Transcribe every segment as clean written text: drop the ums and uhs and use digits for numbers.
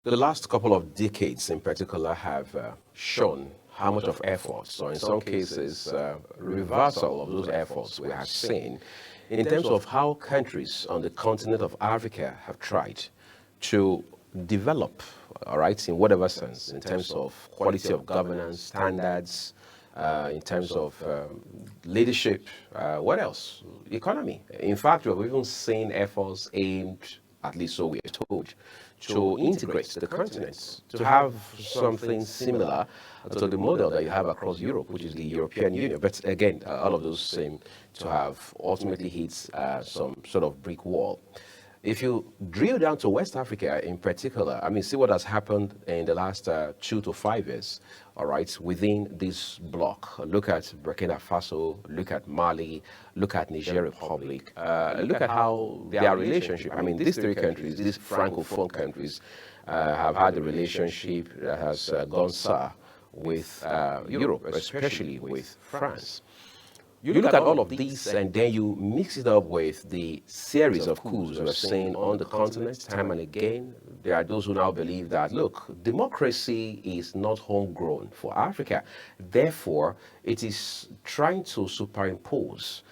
The last couple of decades in particular have shown how much of efforts, or in some cases, reversal of those efforts we have seen in terms of how countries on the continent of Africa have tried to develop, all right, in whatever sense, in terms of quality of governance, standards, in terms of leadership, what else? Economy. In fact, we've even seen efforts aimed, at least so we are told, to integrate the continents, to have something similar to the model that you have across Europe, which is the European Union. But again, all of those seem to have ultimately hit some sort of brick wall. If you drill down to West Africa in particular, I mean, see what has happened in the last 2 to 5 years, all right, within this block. Look at Burkina Faso, look at Mali, look at Niger Republic, look at how their relationship, I mean, these three countries, these Francophone countries, have had a relationship that has gone sour with Europe, especially with France. You look at all of these and then you mix it up with the series of coups we're seeing on the continent time and again. There are those who now believe that, look, democracy is not homegrown for Africa. Therefore, it is trying to superimpose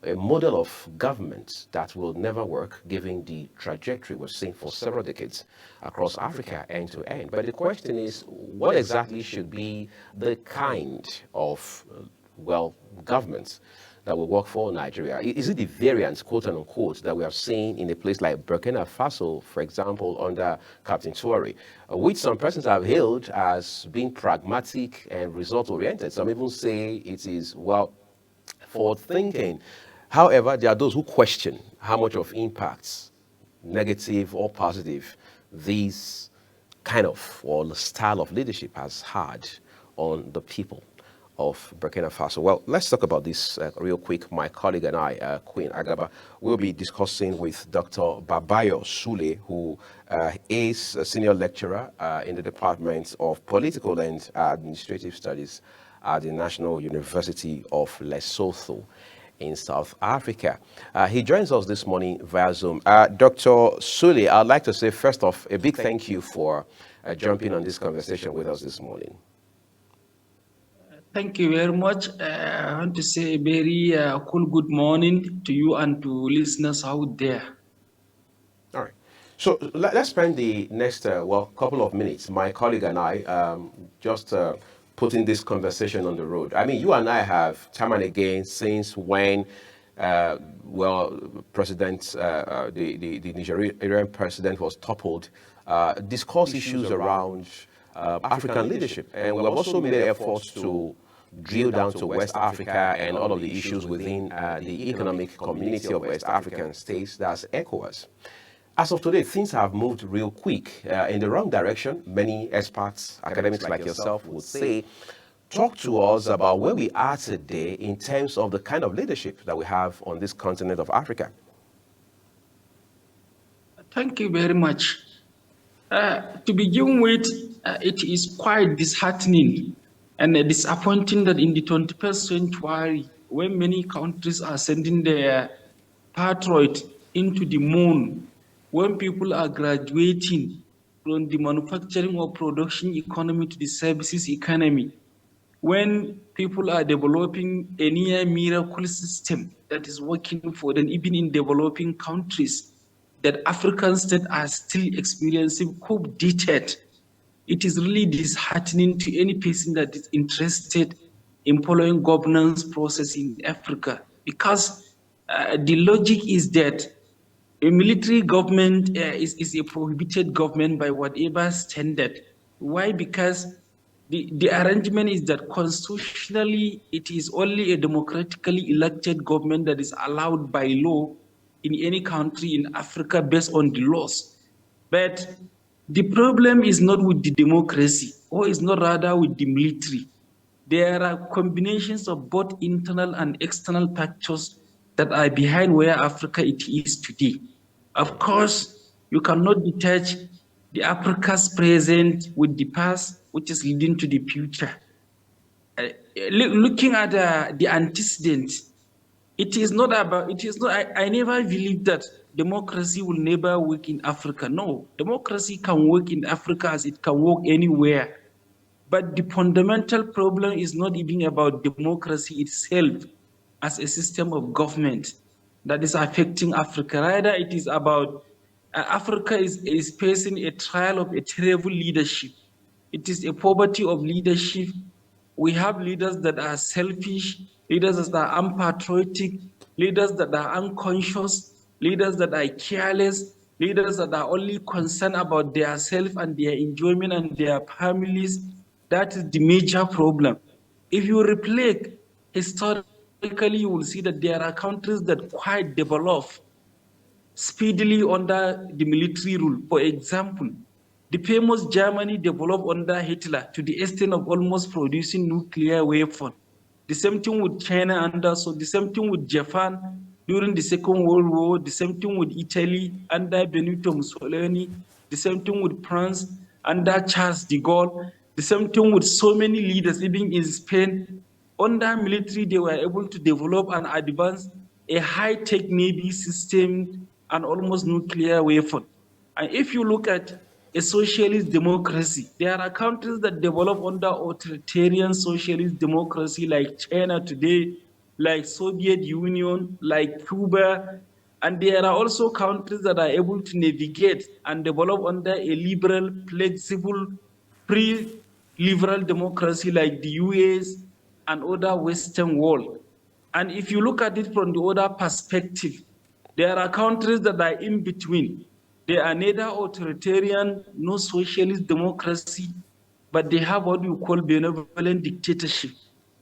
a model of government that will never work given the trajectory we've seen for several decades across Africa end to end. But the question is, what exactly should be the kind of well, governments that will work for Nigeria? Is it the variance, quote unquote, that we have seen in a place like Burkina Faso, for example, under Captain Touare, which some persons have hailed as being pragmatic and result-oriented? Some even say it is, well, forward thinking. However, there are those who question how much of impacts, negative or positive, these kind of or the style of leadership has had on the people of Burkina Faso. Well, let's talk about this real quick. My colleague and I, Queen Agaba, will be discussing with Dr. Babayo Sule, who is a senior lecturer in the Department of Political and Administrative Studies at the National University of Lesotho in South Africa. He joins us this morning via Zoom. Dr. Sule, I'd like to say first off, a big thank you for jumping on this conversation with us this morning. Thank you very much. I want to say a very cool good morning to you and to listeners out there. All right. So let's spend the next, couple of minutes, my colleague and I, just putting this conversation on the road. I mean, you and I have time and again since when, President, the Nigerian president was toppled, discuss issues around African leadership. And we have also made efforts to drill down to West Africa and all of the issues within the economic community of West African states, that's ECOWAS. As of today, things have moved real quick in the wrong direction. Many experts, academics like yourself would say, talk to us about where we are today in terms of the kind of leadership that we have on this continent of Africa. Thank you very much. To begin with, it is quite disheartening and disappointing that in the 21st century, when many countries are sending their patriots into the moon, when people are graduating from the manufacturing or production economy to the services economy, when people are developing a near miracle system that is working for them, even in developing countries, that African states are still experiencing coup d'etat. It is really disheartening to any person that is interested in following governance process in Africa, because the logic is that a military government is a prohibited government by whatever standard. Why? Because the arrangement is that constitutionally it is only a democratically elected government that is allowed by law in any country in Africa based on the laws. But the problem is not with the democracy, or is not rather with the military. There are combinations of both internal and external factors that are behind where Africa it is today. Of course, you cannot detach the Africa's present with the past, which is leading to the future. Looking at the antecedents, it is not about, I never believe that democracy will never work in Africa. No, democracy can work in Africa as it can work anywhere. But the fundamental problem is not even about democracy itself as a system of government that is affecting Africa. Rather, it is about Africa is facing a trial of a terrible leadership. It is a poverty of leadership. We have leaders that are selfish, leaders that are unpatriotic, leaders that are unconscious, leaders that are careless, leaders that are only concerned about their self and their enjoyment and their families. That is the major problem. If you reflect historically, you will see that there are countries that quite develop speedily under the military rule. For example, the famous Germany developed under Hitler to the extent of almost producing nuclear weapons. The same thing with China under, so the same thing with Japan during the Second World War, the same thing with Italy under Benito Mussolini, the same thing with France under Charles de Gaulle, the same thing with so many leaders, even in Spain. Under military, they were able to develop and advance a high-tech Navy system and almost nuclear weapon. And if you look at a socialist democracy, there are countries that develop under authoritarian socialist democracy like China today, like Soviet Union, like Cuba, and there are also countries that are able to navigate and develop under a liberal, flexible, free liberal democracy like the US and other Western world. And if you look at it from the other perspective, there are countries that are in between. They are neither authoritarian nor socialist democracy, but they have what you call benevolent dictatorship,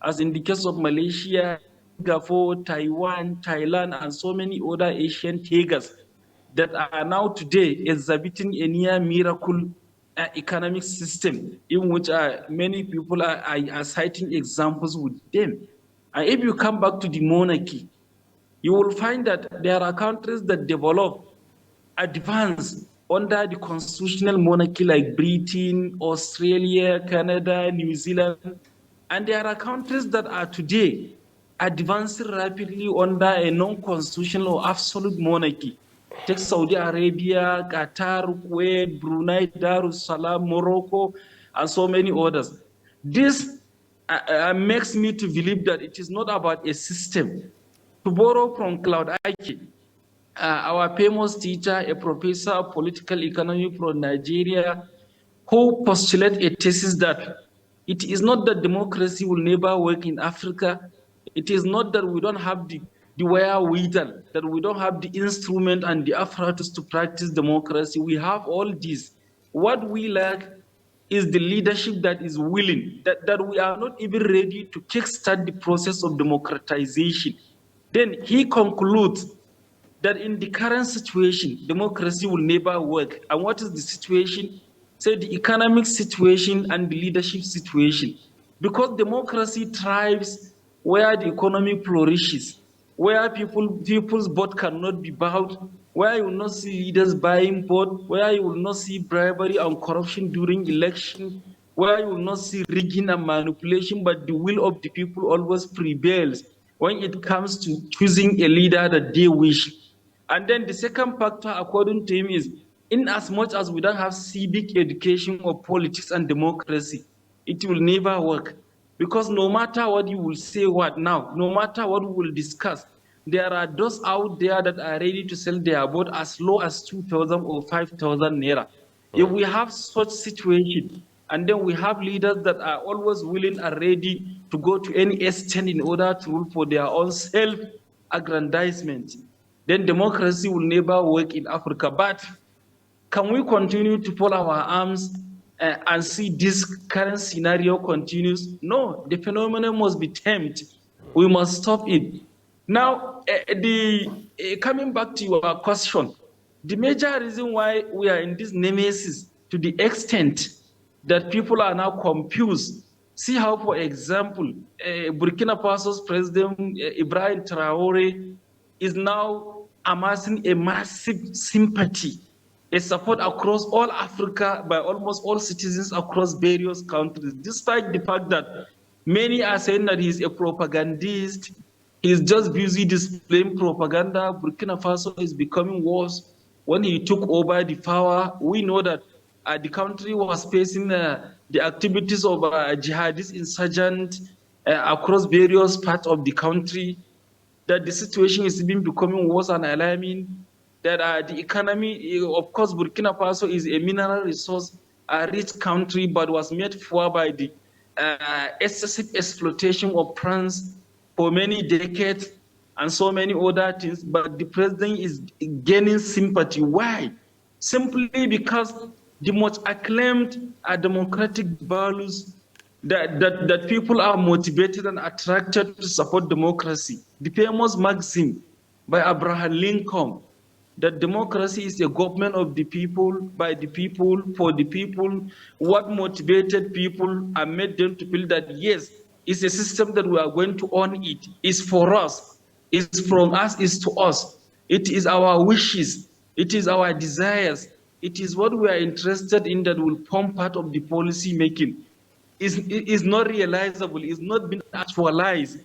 as in the case of Malaysia, Singapore, Taiwan, Thailand, and so many other Asian tigers that are now today exhibiting a near miracle economic system in which many people are citing examples with them. And if you come back to the monarchy, you will find that there are countries that develop advanced under the constitutional monarchy like Britain, Australia, Canada, New Zealand. And there are countries that are today advancing rapidly under a non-constitutional or absolute monarchy. Take Saudi Arabia, Qatar, Kuwait, Brunei, Darussalam, Morocco, and so many others. This makes me to believe that it is not about a system. To borrow from Claude Ike, our famous teacher, a professor of political economy from Nigeria, who postulated a thesis that it is not that democracy will never work in Africa. It is not that we don't have the wherewithal, that we don't have the instrument and the apparatus to practice democracy. We have all this. What we lack is the leadership that is willing, that we are not even ready to kickstart the process of democratization. Then he concludes that in the current situation, democracy will never work. And what is the situation? Say the economic situation and the leadership situation. Because democracy thrives where the economy flourishes, where people's vote cannot be bought, where you will not see leaders buying vote, where you will not see bribery and corruption during election, where you will not see rigging and manipulation, but the will of the people always prevails when it comes to choosing a leader that they wish. And then the second factor, according to him, is in as much as we don't have civic education of politics and democracy, it will never work. Because no matter what you will say now, no matter what we will discuss, there are those out there that are ready to sell their vote as low as 2,000 or 5,000 naira. If we have such situation, and then we have leaders that are always willing and ready to go to any extent in order to rule for their own self-aggrandizement, then democracy will never work in Africa. But can we continue to fold our arms and see this current scenario continues? No, the phenomenon must be tamed. We must stop it. Now, coming back to your question, the major reason why we are in this nemesis to the extent that people are now confused. See how, for example, Burkina Faso's president, Ibrahim Traore, is now amassing a massive sympathy, a support across all Africa by almost all citizens across various countries, despite the fact that many are saying that he's a propagandist, He's just busy displaying propaganda. Burkina Faso is becoming worse. When he took over the power, we know that the country was facing the activities of jihadist insurgents across various parts of the country, that the situation is even becoming worse and alarming, that the economy, of course, Burkina Faso is a mineral resource rich country, but was made poor by the excessive exploitation of France for many decades and so many other things. But the president is gaining sympathy. Why? Simply because the most acclaimed democratic values that people are motivated and attracted to support democracy. The famous maxim by Abraham Lincoln that democracy is a government of the people, by the people, for the people. What motivated people and made them to feel that, yes, it's a system that we are going to own it. It's for us. It's from us, it's to us. It is our wishes. It is our desires. It is what we are interested in that will form part of the policy making. Is not realizable, is not been actualized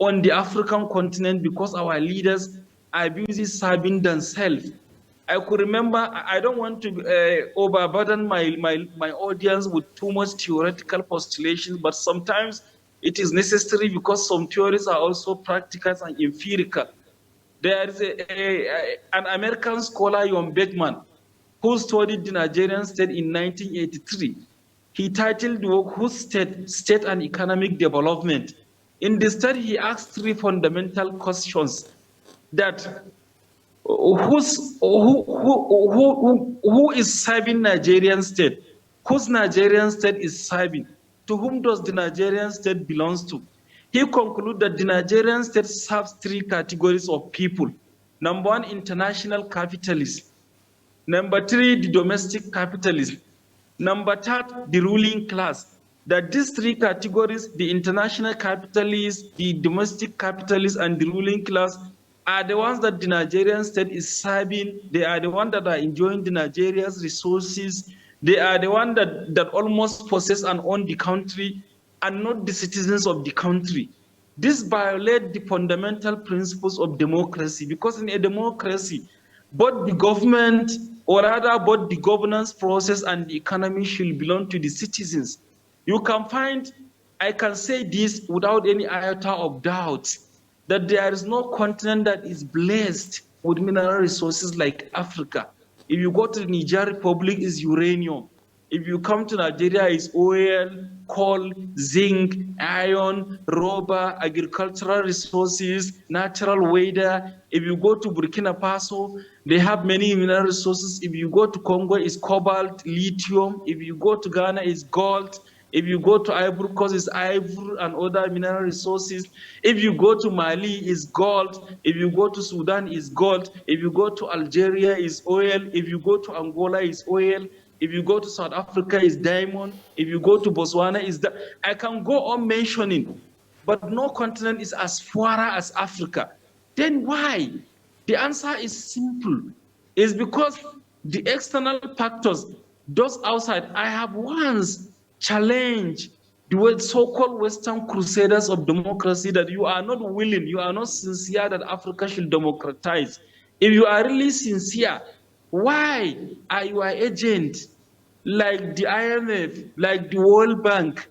on the African continent because our leaders are busy serving themselves. I could remember, I don't want to overburden my audience with too much theoretical postulations, but sometimes it is necessary because some theories are also practical and empirical. There is an American scholar, John Beckman, who studied the Nigerian state in 1983. He titled the work, Whose State and Economic Development. In the study, he asked three fundamental questions: that who is serving Nigerian state? Whose Nigerian state is serving? To whom does the Nigerian state belongs to? He concluded that the Nigerian state serves three categories of people. Number one, international capitalists. Number three, the domestic capitalists. Number third, the ruling class. That these three categories, the international capitalists, the domestic capitalists, and the ruling class, are the ones that the Nigerian state is serving. They are the ones that are enjoying the Nigeria's resources. They are the ones that almost possess and own the country, and not the citizens of the country. This violates the fundamental principles of democracy, because in a democracy, both the government, or rather both the governance process and the economy, should belong to the citizens. You can find, I can say this without any iota of doubt, that there is no continent that is blessed with mineral resources like Africa. If you go to the Niger Republic, it's uranium. If you come to Nigeria, it's oil, coal, zinc, iron, rubber, agricultural resources, natural weather. If you go to Burkina Faso, they have many mineral resources. If you go to Congo, it's cobalt, lithium. If you go to Ghana, it's gold. If you go to Ivory Coast, it's ivory and other mineral resources. If you go to Mali, it's gold. If you go to Sudan, it's gold. If you go to Algeria, it's oil. If you go to Angola, it's oil. If you go to South Africa, it's diamond. If you go to Botswana, it's I can go on mentioning, but no continent is as far as Africa. Then why? The answer is simple. It's because the external factors, those outside, I have once challenged the so-called Western crusaders of democracy that you are not willing, you are not sincere that Africa should democratize. If you are really sincere, why are your agents like the IMF, like the World Bank,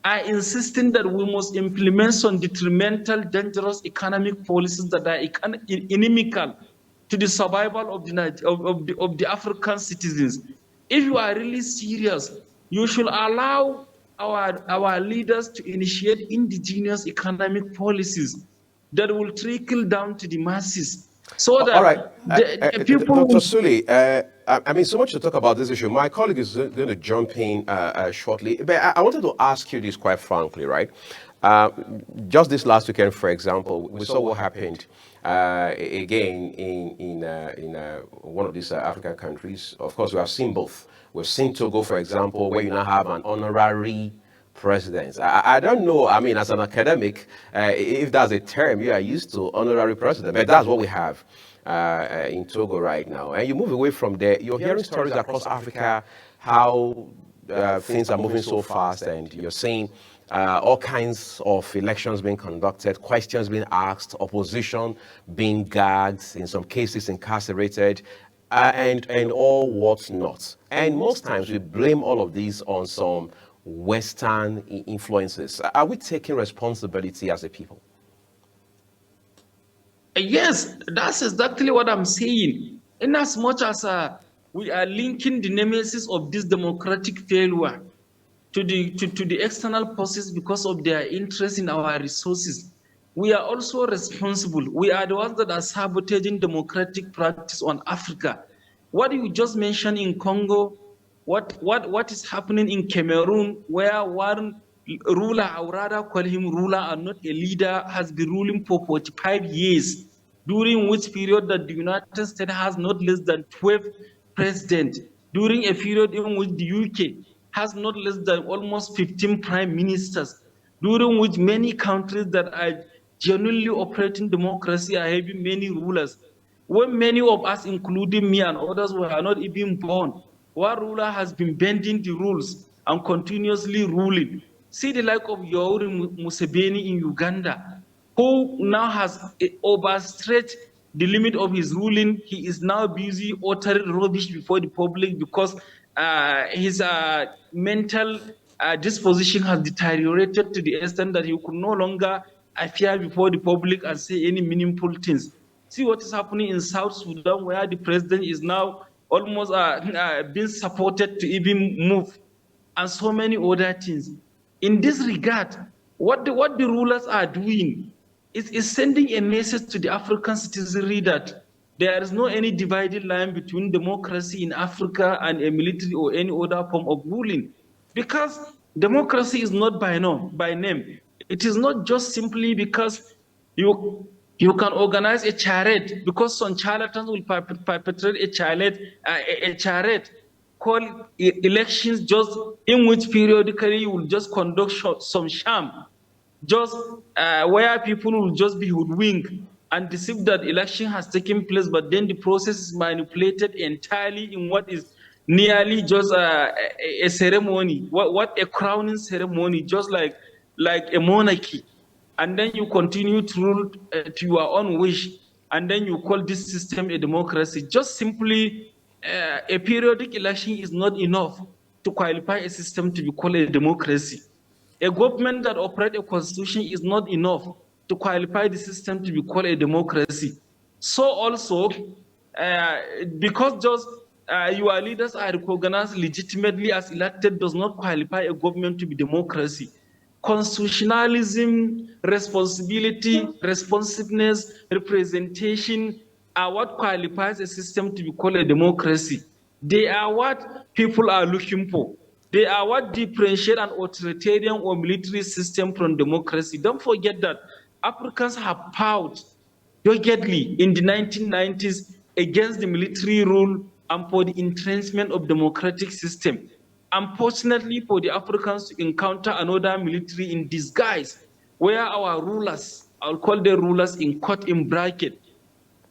are insisting that we must implement some detrimental, dangerous economic policies that are inimical to the survival of the African citizens? If you are really serious, you should allow our leaders to initiate indigenous economic policies that will trickle down to the masses, so that All right. people Dr. will. Sule, I mean, so much to talk about this issue. My colleague is going to jump in shortly. But I wanted to ask you this quite frankly, right? Just this last weekend, for example, we saw what happened again in one of these African countries. Of course, we have seen both. We've seen Togo, for example, where you now have an honorary presidents. I don't know, I mean, as an academic, if that's a term you are used to, honorary president, but that's what we have in Togo right now. And you move away from there, you're hearing stories across Africa, how things are moving so fast, and you're seeing all kinds of elections being conducted, questions being asked, opposition being gagged, in some cases incarcerated, and all what's not. And most times we blame all of these on some Western influences. Are we taking responsibility as a people? Yes, that's exactly what I'm saying. In as much as we are linking the nemesis of this democratic failure to the external forces because of their interest in our resources, we are also responsible. We are the ones that are sabotaging democratic practice on Africa. What you just mentioned in Congo, what is happening in Cameroon, where one ruler, I would rather call him ruler and not a leader, has been ruling for 45 years, during which period that the United States has not less than 12 presidents, during a period in which the UK has not less than almost 15 prime ministers, during which many countries that are genuinely operating democracy are having many rulers. When many of us, including me and others, were not even born, one ruler has been bending the rules and continuously ruling. See the like of Yoweri Museveni in Uganda, who now has overstretched the limit of his ruling. He is now busy uttering rubbish before the public because his mental disposition has deteriorated to the extent that he could no longer appear before the public and say any meaningful things. See what is happening in South Sudan, where the president is now almost being supported to even move, and so many other things. In this regard, what the rulers are doing is sending a message to the African citizenry that there is no any divided line between democracy in Africa and a military or any other form of ruling. Because democracy is not by name. It is not just simply because you can organize a charade, because some charlatans will perpetrate a charade call elections, just in which periodically you will just conduct some sham, just where people will just be hoodwinked and deceived that election has taken place, but then the process is manipulated entirely in what is nearly just a ceremony, what a crowning ceremony, just like a monarchy. And then you continue to rule to your own wish, and then you call this system a democracy. Just simply a periodic election is not enough to qualify a system to be called a democracy. A government that operates a constitution is not enough to qualify the system to be called a democracy. So also, because just your leaders are recognized legitimately as elected does not qualify a government to be democracy. Constitutionalism, responsibility, responsiveness, representation are what qualifies a system to be called a democracy. They are what people are looking for. They are what differentiate an authoritarian or military system from democracy. Don't forget that Africans have fought doggedly in the 1990s against the military rule and for the entrenchment of democratic system. Unfortunately for the Africans to encounter another military in disguise, where our rulers, I'll call them rulers in quote in bracket,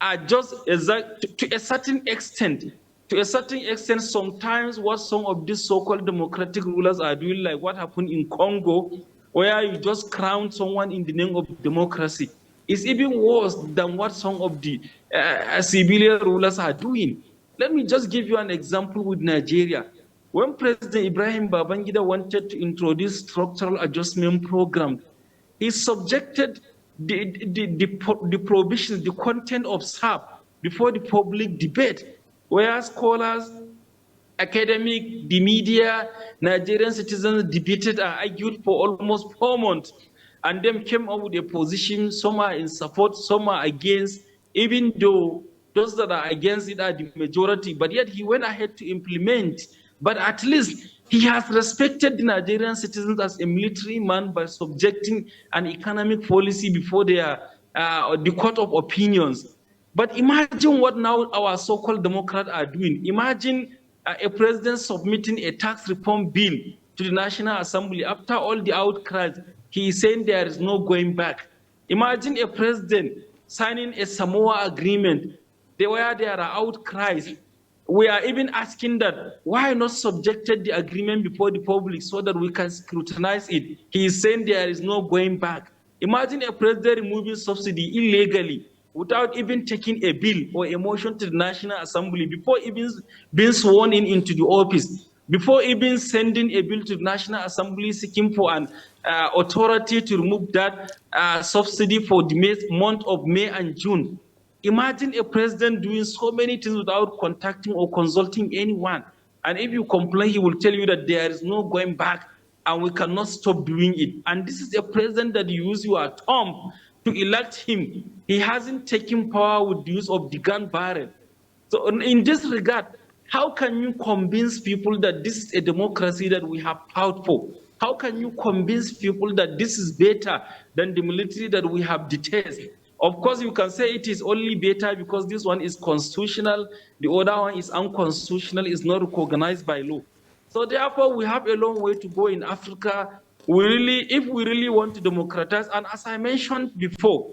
are just to a certain extent. To a certain extent, sometimes what some of these so-called democratic rulers are doing, like what happened in Congo, where you just crown someone in the name of democracy, is even worse than what some of the civilian rulers are doing. Let me just give you an example with Nigeria. When President Ibrahim Babangida wanted to introduce structural adjustment program, he subjected the provisions, the content of SAP before the public debate, where scholars, academic, the media, Nigerian citizens debated and argued for almost 4 months, and then came up with a position. Some are in support, some are against, even though those that are against it are the majority, but yet he went ahead to implement. But at least he has respected the Nigerian citizens as a military man by subjecting an economic policy before the court of opinions. But imagine what now our so-called Democrats are doing. Imagine a president submitting a tax reform bill to the National Assembly after all the outcries. He is saying there is no going back. Imagine a president signing a Samoa agreement where there are outcries, we are even asking that why not subjected the agreement before the public so that we can scrutinize it. He is saying there is no going back. Imagine a president removing subsidy illegally without even taking a bill or a motion to the National Assembly before even being sworn in into the office, before even sending a bill to the National Assembly seeking for an authority to remove that subsidy for the month of May and June. Imagine a president doing so many things without contacting or consulting anyone. And if you complain, he will tell you that there is no going back and we cannot stop doing it. And this is a president that you use your thumb to elect him. He hasn't taken power with the use of the gun barrel. So in this regard, how can you convince people that this is a democracy that we have fought for? How can you convince people that this is better than the military that we have detested? Of course, you can say it is only better because this one is constitutional, the other one is unconstitutional, is not recognized by law. So therefore, we have a long way to go in Africa. If we really want to democratize, and as I mentioned before,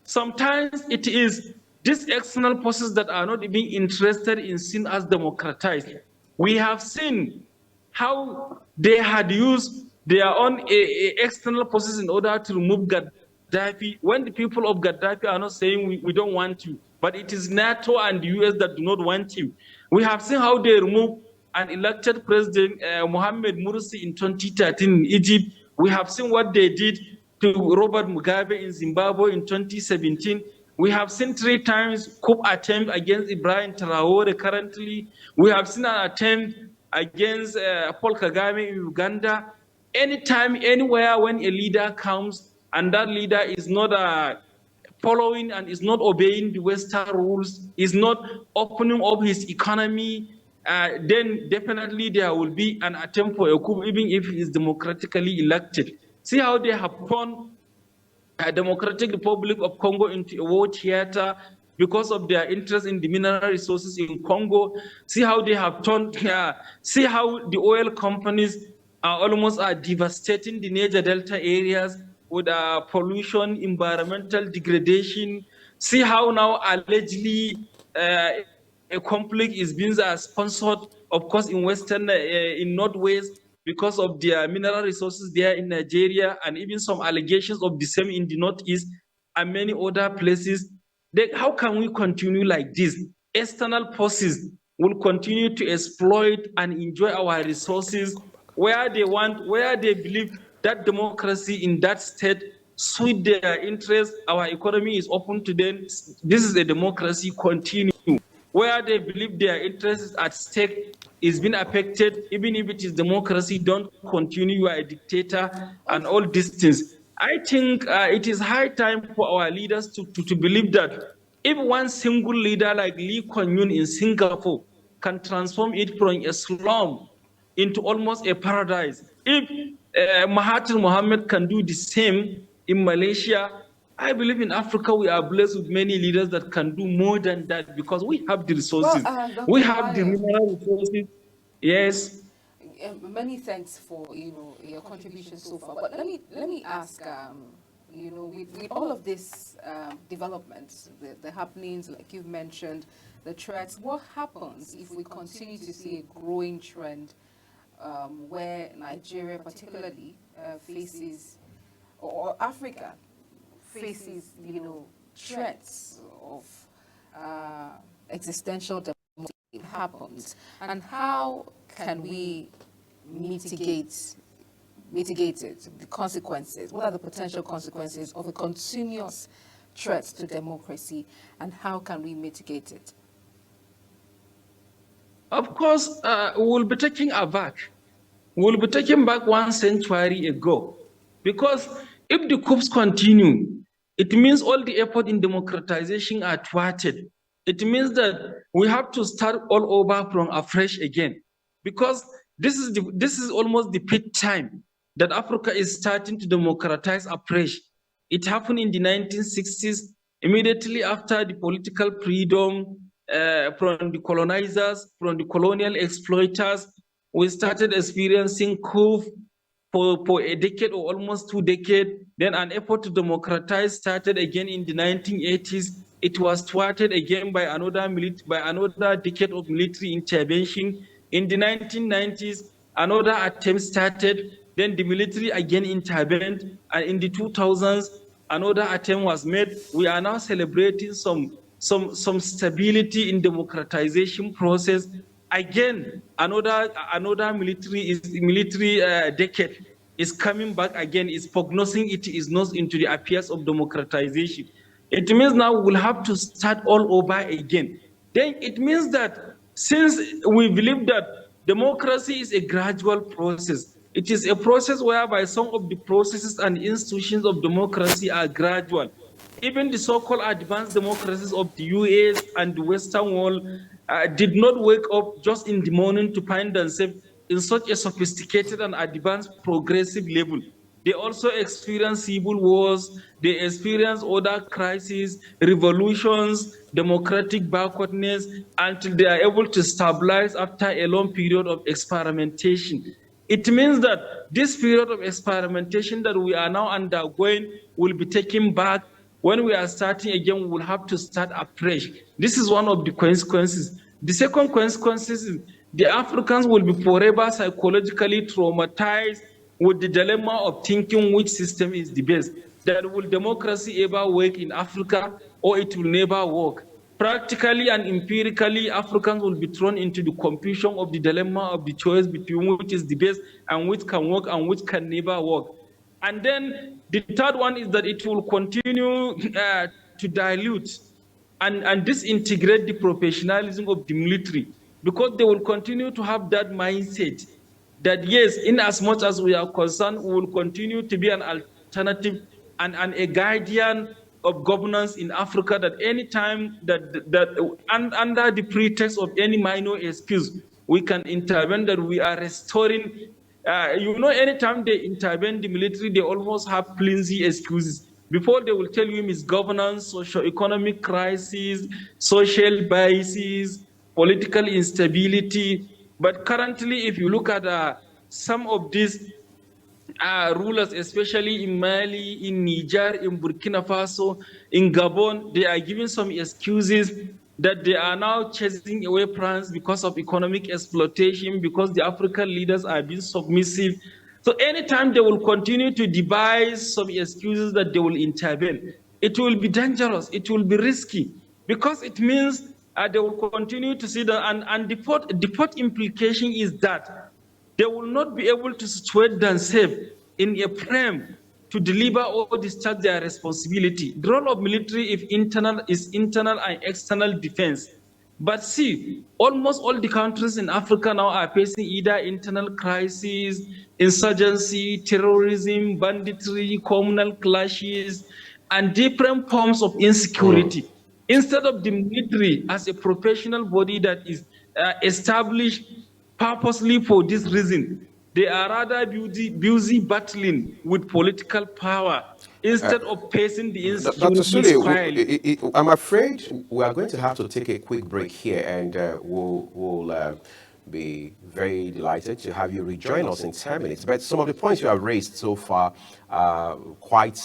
sometimes it is these external forces that are not even interested in seeing us democratized. We have seen how they had used their own external forces in order to remove Gaddafi, when the people of Gaddafi are not saying we don't want you, but it is NATO and the US that do not want you. We have seen how they removed an elected president, Mohamed Morsi, in 2013 in Egypt. We have seen what they did to Robert Mugabe in Zimbabwe in 2017. We have seen 3 times coup attempt against Ibrahim Traore currently. We have seen an attempt against Paul Kagame in Uganda. Anytime, anywhere, when a leader comes and that leader is not following and is not obeying the Western rules, is not opening up his economy, then definitely there will be an attempt for a coup, even if he is democratically elected. See how they have turned Democratic Republic of Congo into a war theater because of their interest in the mineral resources in Congo. See how they have turned, see how the oil companies are almost devastating the Niger Delta areas with pollution, environmental degradation. See how now allegedly a conflict is being sponsored, of course, in in Northwest, because of their mineral resources there in Nigeria, and even some allegations of the same in the Northeast and many other places. Then how can we continue like this? External forces will continue to exploit and enjoy our resources where they want, where they believe that democracy in that state suit their interests. Our economy is open to them. This is a democracy, continue. Where they believe their interests at stake is being affected, even if it is democracy, don't continue, you are a dictator, and all these things. I think it is high time for our leaders to believe that if one single leader like Lee Kuan Yew in Singapore can transform it from a slum into almost a paradise, if Mahathir Mohamad can do the same in Malaysia, I believe in Africa we are blessed with many leaders that can do more than that because we have the resources. Well, We Dr. have the Babayo, mineral resources. Yes. many thanks for your contribution so far. But let me ask, with all of this developments, the happenings like you've mentioned, the threats, what happens if we continue to see a growing trend where Nigeria particularly faces, or Africa faces, threats of existential democracy happens, and how can we mitigate it, the consequences? What are the potential consequences of a continuous threat to democracy, and how can we mitigate it? Of course, we'll be taking a back. We'll be taking back 1 century ago. Because if the coups continue, it means all the effort in democratization are thwarted. It means that we have to start all over from afresh again. Because this is almost the peak time that Africa is starting to democratize afresh. It happened in the 1960s, immediately after the political freedom from the colonizers, from the colonial exploiters. We started experiencing coup for a decade or almost 2 decades. Then an effort to democratize started again in the 1980s. it was thwarted again by another decade of military intervention. In the 1990s, another attempt started, then the military again intervened, and in the 2000s, another attempt was made. We are now celebrating some stability in democratization process. Again, another military decade is coming back again, is prognosing it is not into the affairs of democratization. It means now we'll have to start all over again. Then it means that since we believe that democracy is a gradual process, it is a process whereby some of the processes and institutions of democracy are gradual. Even the so-called advanced democracies of the US and the Western world did not wake up just in the morning to find themselves in such a sophisticated and advanced progressive level. They also experience civil wars, they experience other crises, revolutions, democratic backwardness, until they are able to stabilize after a long period of experimentation. It means that this period of experimentation that we are now undergoing will be taken back. When we are starting again, we will have to start afresh. This is one of the consequences. The second consequence is the Africans will be forever psychologically traumatized with the dilemma of thinking which system is the best. That will democracy ever work in Africa, or it will never work? Practically and empirically, Africans will be thrown into the confusion of the dilemma of the choice between which is the best and which can work and which can never work. And then the third one is that it will continue to dilute and disintegrate the professionalism of the military, because they will continue to have that mindset that yes, in as much as we are concerned, we will continue to be an alternative and a guardian of governance in Africa, that any time under the pretext of any minor excuse, we can intervene, that we are restoring. Anytime they intervene, the military, they almost have flimsy excuses. Before they will tell you misgovernance, socio-economic crisis, social biases, political instability. But currently, if you look at some of these rulers, especially in Mali, in Niger, in Burkina Faso, in Gabon, they are giving some excuses that they are now chasing away France because of economic exploitation, because the African leaders are being submissive. So anytime they will continue to devise some excuses that they will intervene, it will be dangerous, it will be risky, because it means they will continue to see that, and the fourth implication is that they will not be able to situate themselves in a frame to deliver or discharge their responsibility. The role of military is internal and external defense. But see, almost all the countries in Africa now are facing either internal crises, insurgency, terrorism, banditry, communal clashes, and different forms of insecurity. Instead of the military as a professional body that is established purposely for this reason, they are rather busy battling with political power instead of facing the Dr. insecurity squarely. Sule, I'm afraid we are going to have to take a quick break here, and we'll be very delighted to have you rejoin us in 10 minutes. But some of the points you have raised so far are quite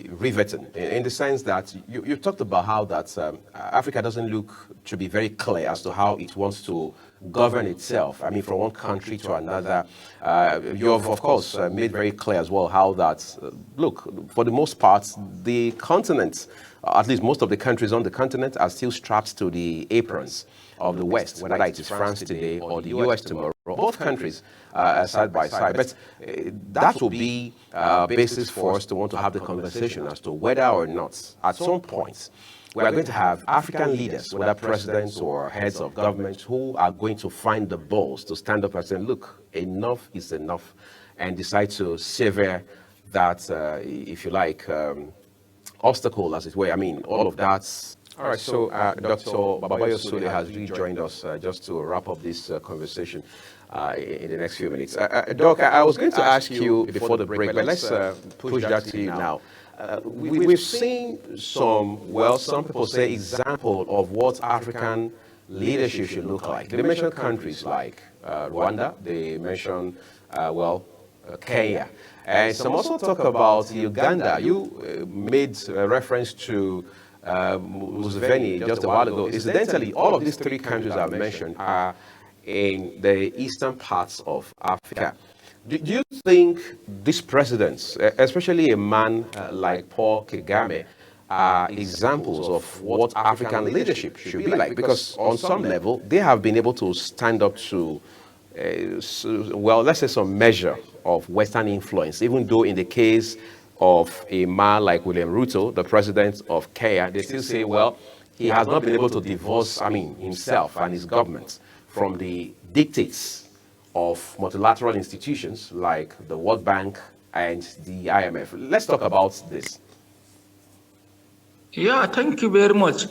riveting, in the sense that you talked about how that Africa doesn't look to be very clear as to how it wants to govern itself. I mean, from one country to another. You have, of course, made very clear as well how that, look, for the most part, the continent, at least most of the countries on the continent, are still strapped to the aprons of the West, whether it is France today or the US tomorrow. Both countries are side by side. But that will be a basis for us to want to have the conversation as to whether or not, at some point, we are going to have African leaders, whether presidents or heads of government, who are going to find the balls to stand up and say, look, enough is enough, and decide to sever that, if you like, obstacle, as it were. I mean, all of that. All right, so Dr. Babayo Sule has rejoined us just to wrap up this conversation in the next few minutes. Doc, I was going to ask you before the break, but let's push that to you now. We've seen some people say example of what African leadership should look like. They mention countries like Rwanda, they mention, Kenya. And some also talk about Uganda. You made reference to Museveni just a while ago. Incidentally, all of these three countries I've mentioned are in the eastern parts of Africa. Do you think these presidents, especially a man like Paul Kagame, are examples of what African leadership should be like? Because on some level, they have been able to stand up to, well, let's say some measure of Western influence, even though in the case of a man like William Ruto, the president of Kenya, they still say, well, he has not been able to divorce, himself and his government from the dictates of multilateral institutions like the World Bank and the IMF. Let's talk about this. Yeah, thank you very much.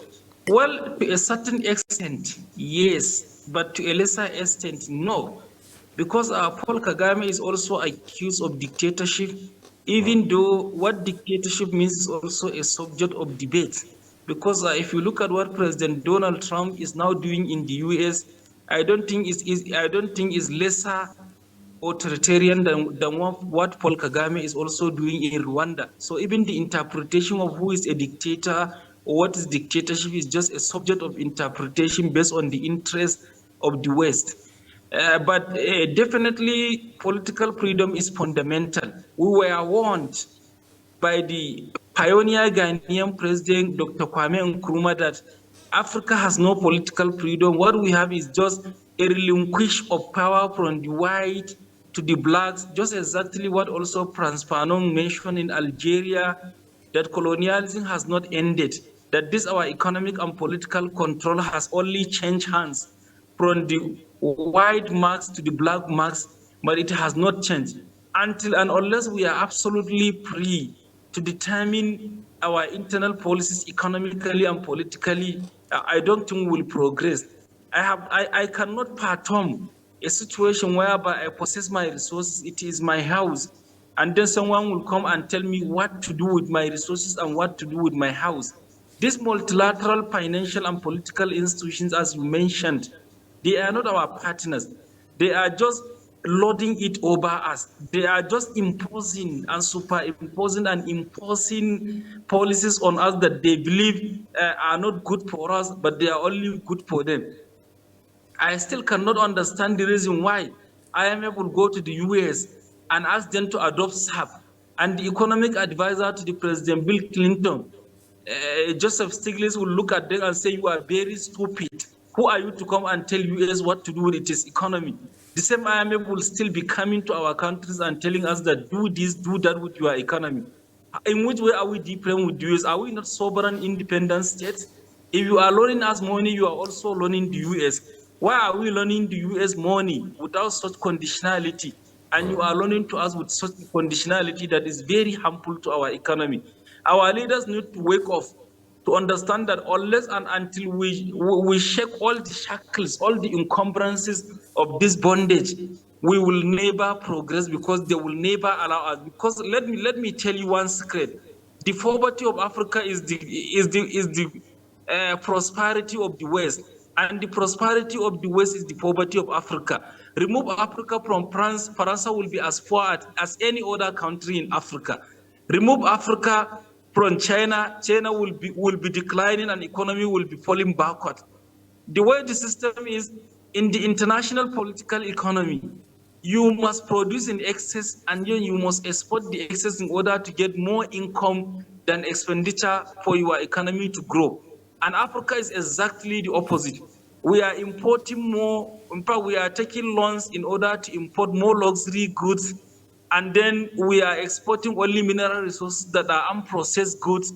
Well, to a certain extent, yes, but to a lesser extent, no. Because Paul Kagame is also accused of dictatorship, even though what dictatorship means is also a subject of debate. Because if you look at what President Donald Trump is now doing in the US, I don't think is lesser authoritarian than what Paul Kagame is also doing in Rwanda. So even the interpretation of who is a dictator or what is dictatorship is just a subject of interpretation based on the interest of the West. But definitely political freedom is fundamental. We were warned by the pioneer Ghanaian president, Dr. Kwame Nkrumah, that Africa has no political freedom. What we have is just a relinquish of power from the white to the blacks, just exactly what also Frantz Fanon mentioned in Algeria, that colonialism has not ended, that this our economic and political control has only changed hands from the white marks to the black marks, but it has not changed. Until and unless we are absolutely free to determine our internal policies economically and politically, I don't think we'll progress. I cannot fathom a situation whereby I possess my resources, it is my house, and then someone will come and tell me what to do with my resources and what to do with my house. These multilateral financial and political institutions, as you mentioned, they are not our partners. They are just loading it over us. They are just imposing and superimposing and imposing policies on us that they believe are not good for us, but they are only good for them. I still cannot understand the reason why IMF will go to the US and ask them to adopt SAP, and the economic advisor to the President Bill Clinton, Joseph Stiglitz, will look at them and say, you are very stupid. Who are you to come and tell US what to do with its economy? The same IMF will still be coming to our countries and telling us that do this, do that with your economy. In which way are we different with the US? Are we not sovereign, independent states? If you are loaning us money, you are also loaning the US. Why are we loaning the US money without such conditionality? And you are loaning to us with such conditionality that is very harmful to our economy. Our leaders need to wake up to understand that unless and until we shake all the shackles, all the encumbrances of this bondage, we will never progress, because they will never allow us. Because let me tell you one secret: the poverty of Africa is the prosperity of the West, and the prosperity of the West is the poverty of Africa. Remove Africa from France, France will be as poor as any other country in Africa. Remove Africa from China, China will be declining and economy will be falling backward. The way the system is in the international political economy, you must produce in excess and then you must export the excess in order to get more income than expenditure for your economy to grow. And Africa is exactly the opposite. We are importing more. In fact, we are taking loans in order to import more luxury goods, and then we are exporting only mineral resources that are unprocessed goods.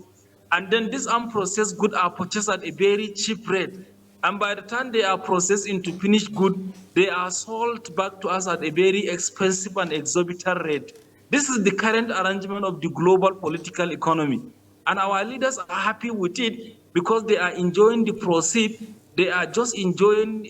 And then these unprocessed goods are purchased at a very cheap rate. And by the time they are processed into finished good, they are sold back to us at a very expensive and exorbitant rate. This is the current arrangement of the global political economy. And our leaders are happy with it because they are enjoying the proceed. They are just enjoying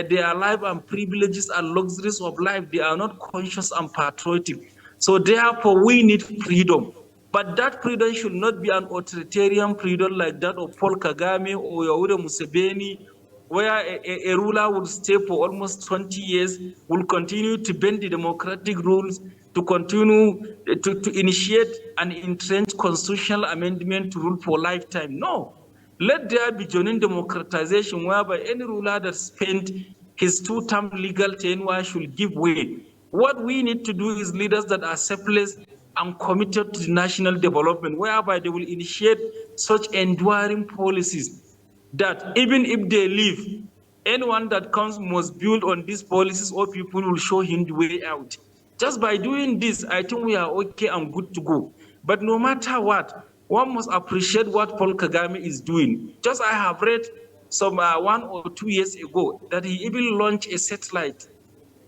their life and privileges and luxuries of life. They are not conscious and patriotic. So therefore, we need freedom. But that freedom should not be an authoritarian freedom like that of Paul Kagame or Yoweri Museveni, where a ruler will stay for almost 20 years, will continue to bend the democratic rules, to continue to initiate an entrenched constitutional amendment to rule for lifetime. No. Let there be genuine democratization whereby any ruler that spent his two-term legal tenure should give way. What we need to do is leaders that are selfless and committed to national development, whereby they will initiate such enduring policies that even if they leave, anyone that comes must build on these policies or people will show him the way out. Just by doing this, I think we are okay and good to go. But no matter what, one must appreciate what Paul Kagame is doing. Just I have read some 1 or 2 years ago that he even launched a satellite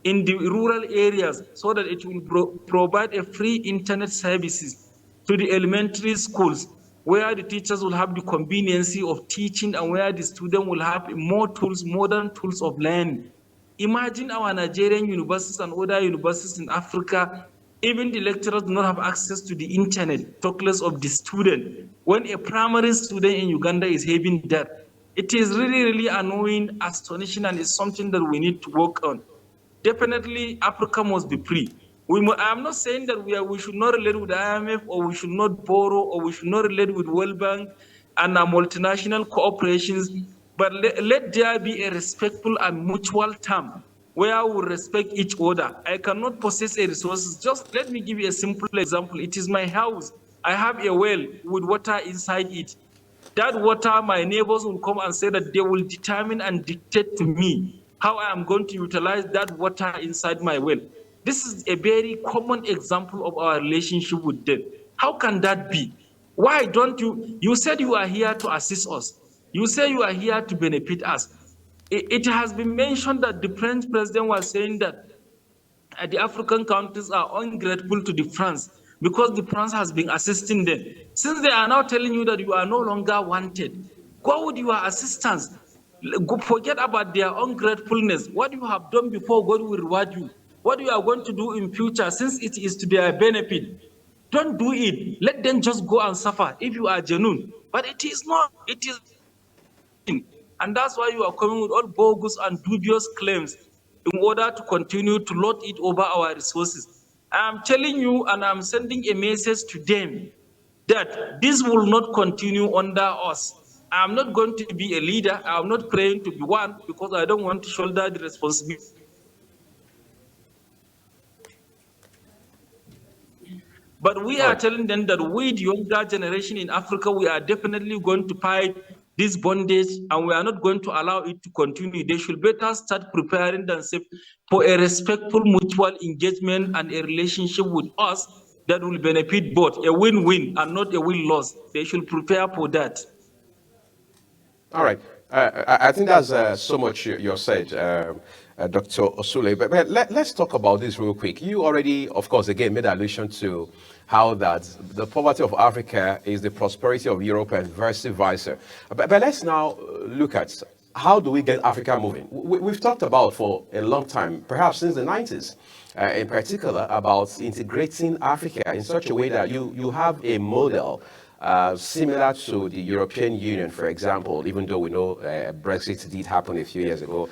in the rural areas so that it will provide a free internet services to the elementary schools where the teachers will have the conveniency of teaching and where the student will have more tools, modern tools of learning. Imagine our Nigerian universities and other universities in Africa, even the lecturers do not have access to the internet, talk less of the student. When a primary student in Uganda is having that, it is really, really annoying, astonishing, and it's something that we need to work on. Definitely, Africa must be free. I'm not saying that we should not relate with IMF or we should not borrow or we should not relate with World Bank and multinational corporations, but let there be a respectful and mutual term where we respect each other. I cannot possess a resources. Just let me give you a simple example. It is my house. I have a well with water inside it. That water, my neighbors will come and say that they will determine and dictate to me how I am going to utilize that water inside my well. This is a very common example of our relationship with them. How can that be? Why don't you said you are here to assist us. You say you are here to benefit us. It has been mentioned that the French president was saying that the African countries are ungrateful to the France because the France has been assisting them. Since they are now telling you that you are no longer wanted, go with your assistance. Forget about their ungratefulness. What you have done before, God will reward you. What you are going to do in future, since it is to their benefit, don't do it. Let them just go and suffer if you are genuine. But it is not. It is. And that's why you are coming with all bogus and dubious claims in order to continue to lord it over our resources. I am telling you and I'm sending a message to them that this will not continue under us. I'm not going to be a leader. I'm not praying to be one because I don't want to shoulder the responsibility. But we are telling them that we, the younger generation in Africa, we are definitely going to fight this bondage and we are not going to allow it to continue. They should better start preparing themselves for a respectful mutual engagement and a relationship with us that will benefit both, a win-win and not a win-loss. They should prepare for that. All right. I think that's so much you said, Dr. Sule. But let's talk about this real quick. You already, of course, again, made allusion to how that the poverty of Africa is the prosperity of Europe and vice versa. But let's now look at how do we get Africa moving? We've talked about for a long time, perhaps since the 90s, in particular, about integrating Africa in such a way that you have a model similar to the European Union, for example, even though we know Brexit did happen a few years ago.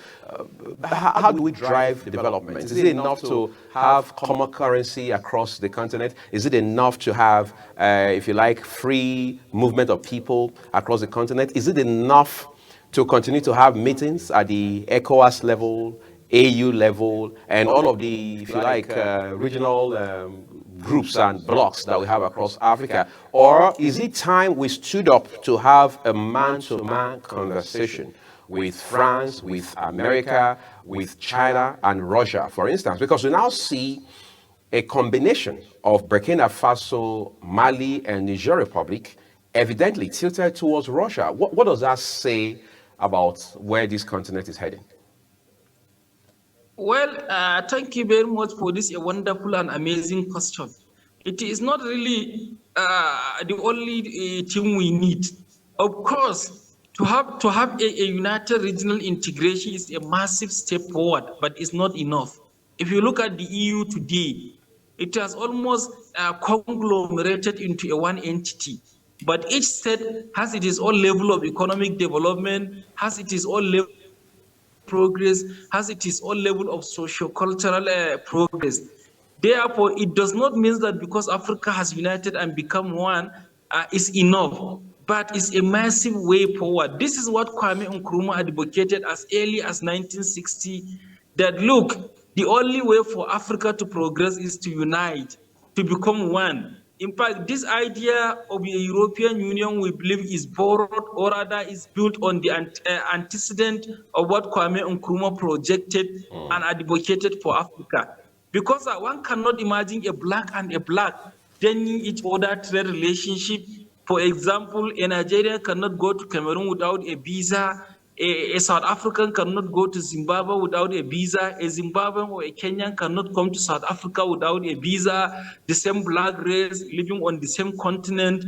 How do we drive development? Is it enough to have common currency across the continent? Is it enough to have, if you like, free movement of people across the continent? Is it enough to continue to have meetings at the ECOWAS level, AU level, and all of the, if you like, regional groups and blocks that we have across Africa? Or is it time we stood up to have a man-to-man conversation with France, with America, with China and Russia, for instance? Because we now see a combination of Burkina Faso, Mali, and Niger Republic evidently tilted towards Russia. What does that say about where this continent is heading? Well, thank you very much for this a wonderful and amazing question. It is not really the only thing we need. Of course, to have a united regional integration is a massive step forward, but it's not enough. If you look at the EU today, it has almost conglomerated into a one entity. But each state has its own level of economic development, has its own level progress, has its own level of socio-cultural progress. Therefore, it does not mean that because Africa has united and become one is enough. but it's a massive way forward. This is what Kwame Nkrumah advocated as early as 1960, that look, the only way for Africa to progress is to unite, to become one. In fact, this idea of a European Union, we believe, is borrowed, or rather is built on the antecedent of what Kwame Nkrumah projected and advocated for Africa. Because one cannot imagine a black and a black joining each other trade relationship. For example, a Nigerian cannot go to Cameroon without a visa. A South African cannot go to Zimbabwe without a visa. A Zimbabwean or a Kenyan cannot come to South Africa without a visa. The same black race living on the same continent.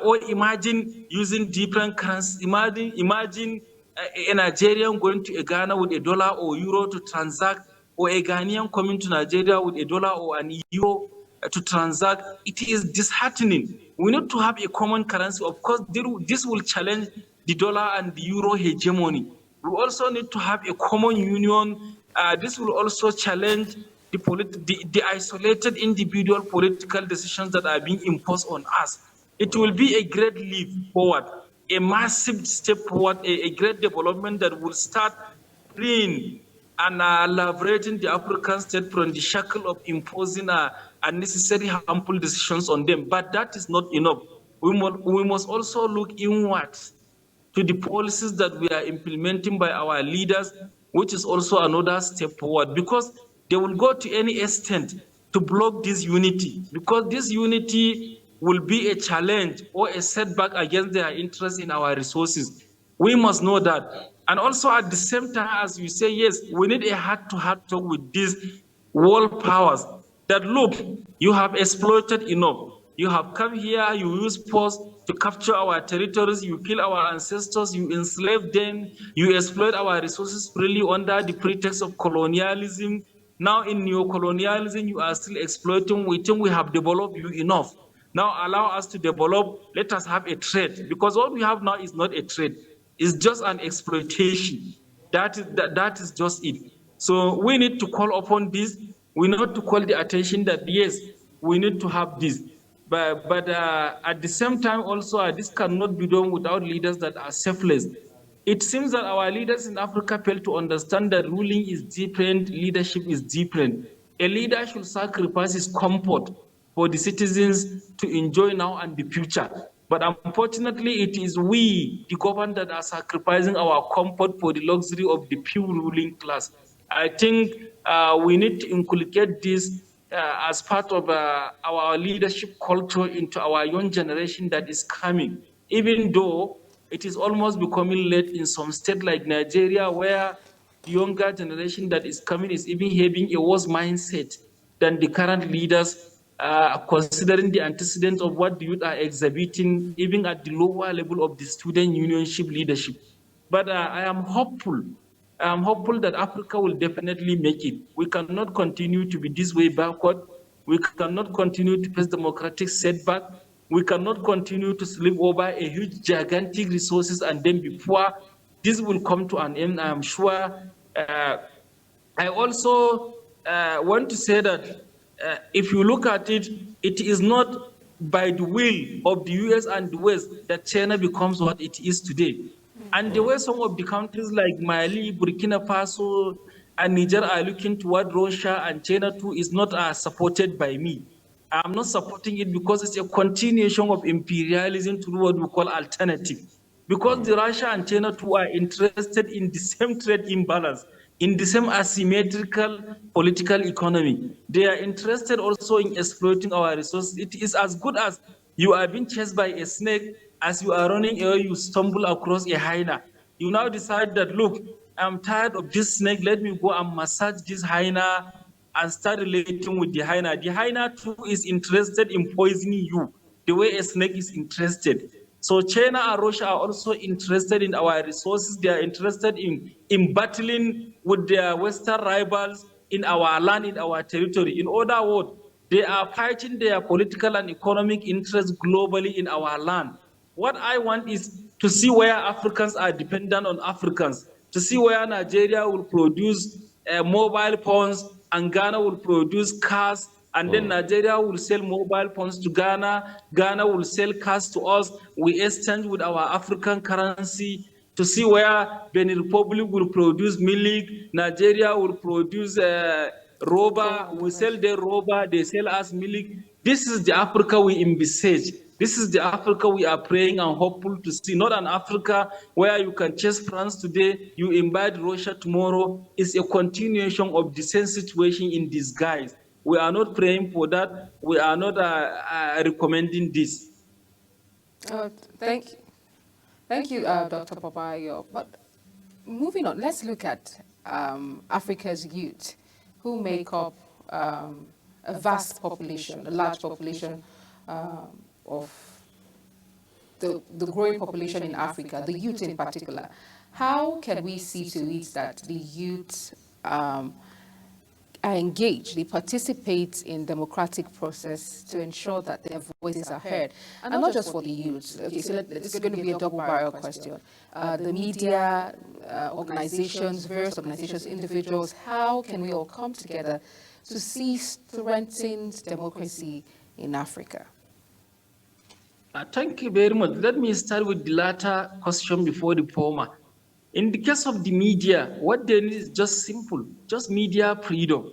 Or imagine using different currencies. Imagine a Nigerian going to Ghana with $1 or euro to transact, or a Ghanaian coming to Nigeria with $1 or an euro to transact. It is disheartening. We need to have a common currency. Of course, this will challenge the dollar and the euro hegemony. We also need to have a common union. This will also challenge the isolated individual political decisions that are being imposed on us. It will be a great leap forward, a massive step forward, a great development that will start freeing and liberating the African state from the shackle of imposing unnecessary harmful decisions on them. But that is not enough. We must also look inwards to the policies that we are implementing by our leaders, which is also another step forward, because they will go to any extent to block this unity, because this unity will be a challenge or a setback against their interest in our resources. We must know that. And also at the same time, as you say, yes, we need a heart-to-heart talk with these world powers that, look, you have exploited enough. You have come here, you use force to capture our territories, you kill our ancestors, you enslave them, you exploit our resources freely under the pretext of colonialism. Now in neo-colonialism, you are still exploiting. We think we have developed you enough. Now allow us to develop, let us have a trade, because what we have now is not a trade, it's just an exploitation. That is just it. So we need to call upon this. We need to call the attention that, yes, we need to have this. But at the same time also, this cannot be done without leaders that are selfless. It seems that our leaders in Africa fail to understand that ruling is different, leadership is different. A leader should sacrifice his comfort for the citizens to enjoy now and the future. But unfortunately, it is we, the government, that are sacrificing our comfort for the luxury of the few ruling class. I think we need to inculcate this as part of our leadership culture into our young generation that is coming, even though it is almost becoming late in some states like Nigeria, where the younger generation that is coming is even having a worse mindset than the current leaders, considering the antecedents of what the youth are exhibiting, even at the lower level of the student unionship leadership. But I am hopeful. I'm hopeful that Africa will definitely make it. We cannot continue to be this way backward. We cannot continue to face democratic setback. We cannot continue to sleep over a huge, gigantic resources and then be poor. This will come to an end, I'm sure. I also want to say that if you look at it, it is not by the will of the US and the West that China becomes what it is today. And the way some of the countries like Mali, Burkina Faso, and Niger are looking toward Russia and China too is not supported by me. I'm not supporting it because it's a continuation of imperialism to what we call alternative. Because the Russia and China too are interested in the same trade imbalance, in the same asymmetrical political economy. They are interested also in exploiting our resources. It is as good as you are being chased by a snake. As you are running away, you stumble across a hyena. You now decide that, look, I'm tired of this snake. Let me go and massage this hyena and start relating with the hyena. The hyena too is interested in poisoning you the way a snake is interested. So China and Russia are also interested in our resources. They are interested in battling with their Western rivals in our land, in our territory. In other words, they are fighting their political and economic interests globally in our land. What I want is to see where Africans are dependent on Africans, to see where Nigeria will produce mobile phones and Ghana will produce cars And then Nigeria will sell mobile phones to Ghana. Ghana will sell cars to us. We exchange with our African currency to see where Benin Republic will produce milk, Nigeria will produce rubber, we sell their rubber, they sell us milk. This is the Africa we envisage. This is the Africa we are praying and hopeful to see, not an Africa where you can chase France today, you invite Russia tomorrow. It's a continuation of the same situation in disguise. We are not praying for that. We are not recommending this. Thank you. Thank you, Dr. Babayo. But moving on, let's look at Africa's youth, who make up a vast population, a large population of the growing population in Africa, the youth in particular. How can we see to it that the youth are engaged, they participate in democratic process to ensure that their voices are heard, and not just for the youth? Okay, so this is going to be a double-barrel question. The media, organizations, various organizations, individuals, how can we all come together to see strengthened democracy in Africa? Thank you very much. Let me start with the latter question before the former. In the case of the media, what they need is just simple, just media freedom.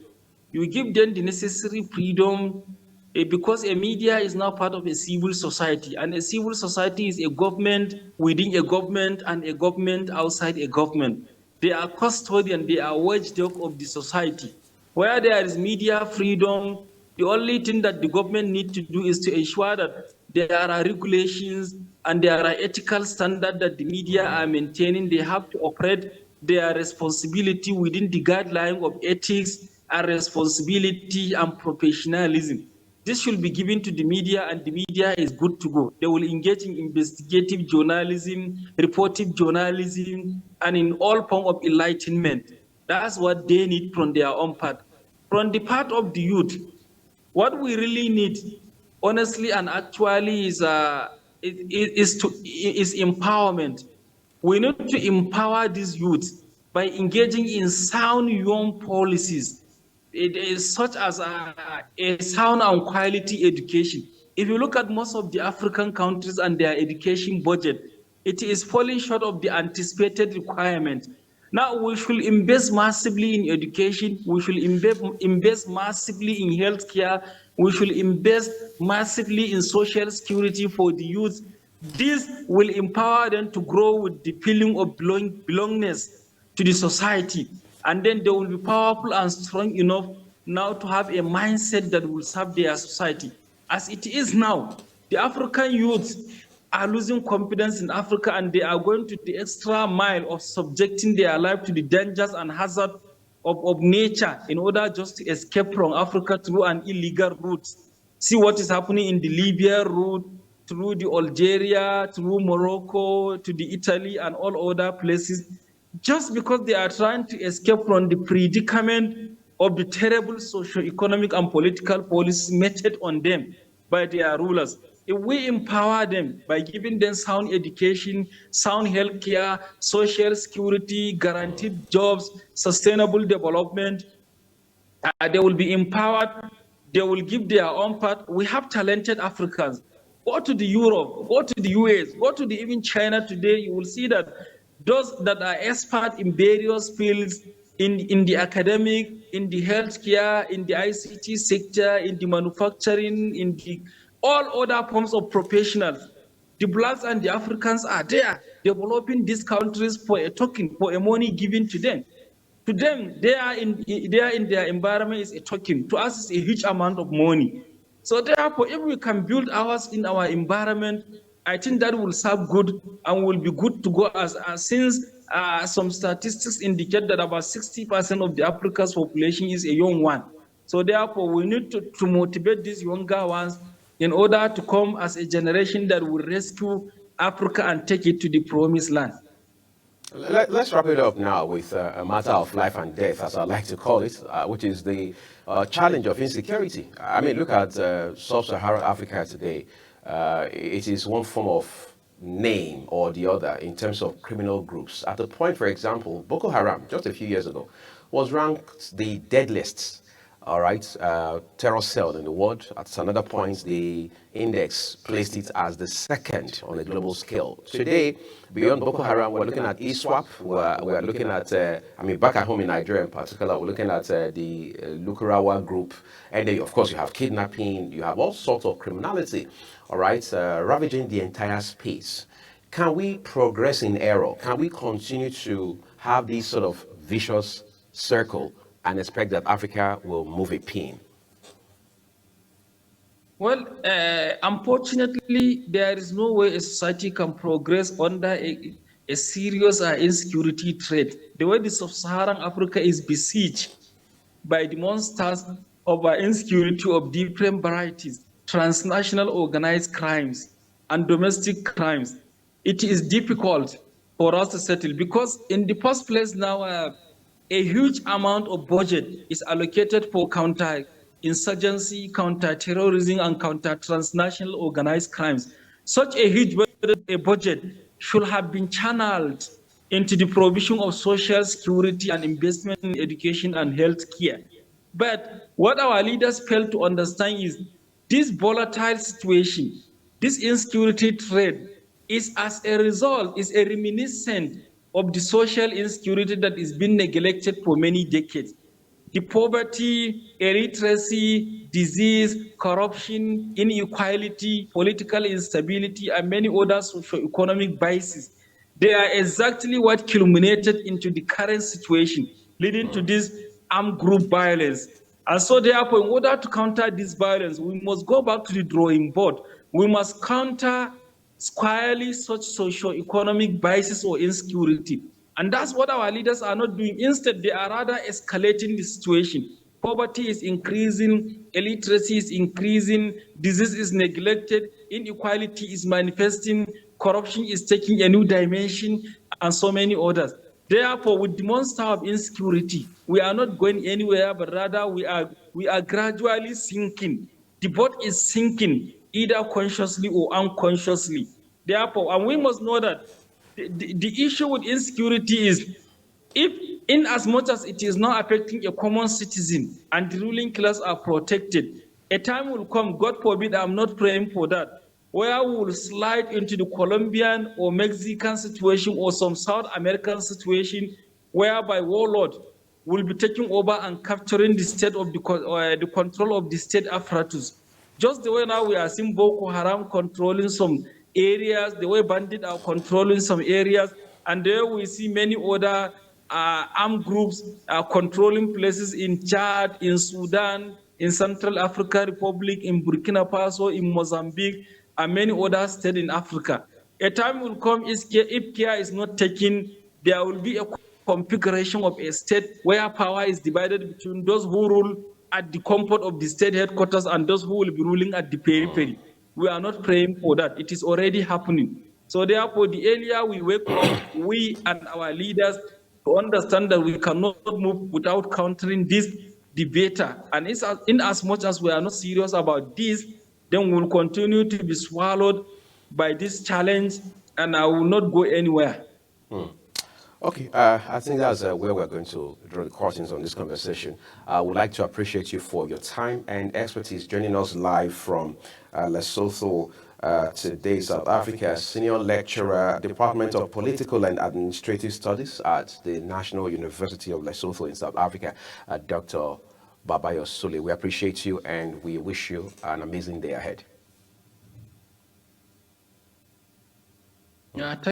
You give them the necessary freedom because a media is now part of a civil society, and a civil society is a government within a government and a government outside a government. They are custodian, they are watchdog of the society. Where there is media freedom, the only thing that the government needs to do is to ensure that there are regulations and there are ethical standards that the media are maintaining. They have to operate their responsibility within the guideline of ethics and responsibility and professionalism. This should be given to the media, and the media is good to go. They will engage in investigative journalism, reportive journalism, and in all forms of enlightenment. That's what they need from their own part. From the part of the youth, what we really need, honestly and actually, is empowerment. We need to empower these youth by engaging in sound young policies. It is such as a sound and quality education. If you look at most of the African countries and their education budget, it is falling short of the anticipated requirement. Now, we should invest massively in education. We should invest massively in healthcare. We should invest massively in social security for the youth. This will empower them to grow with the feeling of belongingness to the society. And then they will be powerful and strong enough now to have a mindset that will serve their society. As it is now, the African youth are losing confidence in Africa, and they are going to the extra mile of subjecting their life to the dangers and hazards of nature in order just to escape from Africa through an illegal route. See what is happening in the Libya route, through the Algeria, through Morocco, to the Italy and all other places, just because they are trying to escape from the predicament of the terrible socio-economic and political policies meted on them by their rulers. If we empower them by giving them sound education, sound healthcare, social security, guaranteed jobs, sustainable development, they will be empowered. They will give their own part. We have talented Africans. Go to the Europe, go to the US, go to the even China today. You will see that those that are expert in various fields, in the academic, in the healthcare, in the ICT sector, in the manufacturing, in the all other forms of professionals, the blacks and the Africans are there developing these countries for a token, for a money given to them. To them, they are in their environment is a token. To us, it's a huge amount of money. So therefore, if we can build ours in our environment, I think that will serve good and will be good to go as since some statistics indicate that about 60% of the Africa's population is a young one. So therefore, we need to motivate these younger ones in order to come as a generation that will rescue Africa and take it to the promised land. Let's wrap it up now with a matter of life and death, as I like to call it, which is the challenge of insecurity. I mean, look at sub-Saharan Africa today. It is one form of name or the other in terms of criminal groups. At the point, for example, Boko Haram, just a few years ago, was ranked the deadliest all right, terror cell in the world. At another point, the index placed it as the second on a global scale. Today, beyond Boko Haram, we're looking at ISWAP, we're looking at, back at home in Nigeria in particular, we're looking at the Lukurawa group, and then, of course, you have kidnapping, you have all sorts of criminality, all right, ravaging the entire space. Can we progress in error? Can we continue to have this sort of vicious circle and expect that Africa will move a pin? Well, unfortunately, there is no way a society can progress under a serious insecurity threat. The way the sub-Saharan Africa is besieged by the monsters of insecurity of different varieties, transnational organized crimes, and domestic crimes, it is difficult for us to settle because in the first place now, a huge amount of budget is allocated for counter-insurgency, counter-terrorism, and counter-transnational organized crimes. Such a huge budget should have been channeled into the provision of social security and investment in education and health care. But what our leaders fail to understand is this volatile situation, this insecurity threat is as a result, is a reminiscent of the social insecurity that is being neglected for many decades. The poverty, illiteracy, disease, corruption, inequality, political instability, and many other socio-economic biases, they are exactly what culminated into the current situation, leading to this armed group violence. And so therefore, in order to counter this violence, we must go back to the drawing board. We must counter squarely such socio-economic biases or insecurity. And that's what our leaders are not doing. Instead, they are rather escalating the situation. Poverty is increasing, illiteracy is increasing, disease is neglected, inequality is manifesting, corruption is taking a new dimension, and so many others. Therefore, with the monster of insecurity, we are not going anywhere, but rather we are gradually sinking. The boat is sinking, either consciously or unconsciously. Therefore, and we must know that the issue with insecurity is if, in as much as it is not affecting a common citizen and the ruling class are protected, a time will come, God forbid, I'm not praying for that, where we will slide into the Colombian or Mexican situation or some South American situation whereby warlord will be taking over and capturing the state of the control of the state apparatus. Just the way now we are seeing Boko Haram controlling some areas, the way bandits are controlling some areas, and there we see many other armed groups controlling places in Chad, in Sudan, in Central African Republic, in Burkina Faso, in Mozambique, and many other states in Africa. A time will come if care is not taken, there will be a configuration of a state where power is divided between those who rule at the comfort of the state headquarters and those who will be ruling at the periphery. We are not praying for that. It is already happening. So therefore, the earlier we wake up, we and our leaders, to understand that we cannot move without countering this, the better. And it's in as much as we are not serious about this, then we will continue to be swallowed by this challenge, and I will not go anywhere. Okay, I think that's where we're going to draw the curtains on this conversation. I would like to appreciate you for your time and expertise joining us live from Lesotho today, South Africa, Senior Lecturer, Department of Political and Administrative Studies at the National University of Lesotho in South Africa, Dr. Babayo Sule. We appreciate you and we wish you an amazing day ahead. Yeah,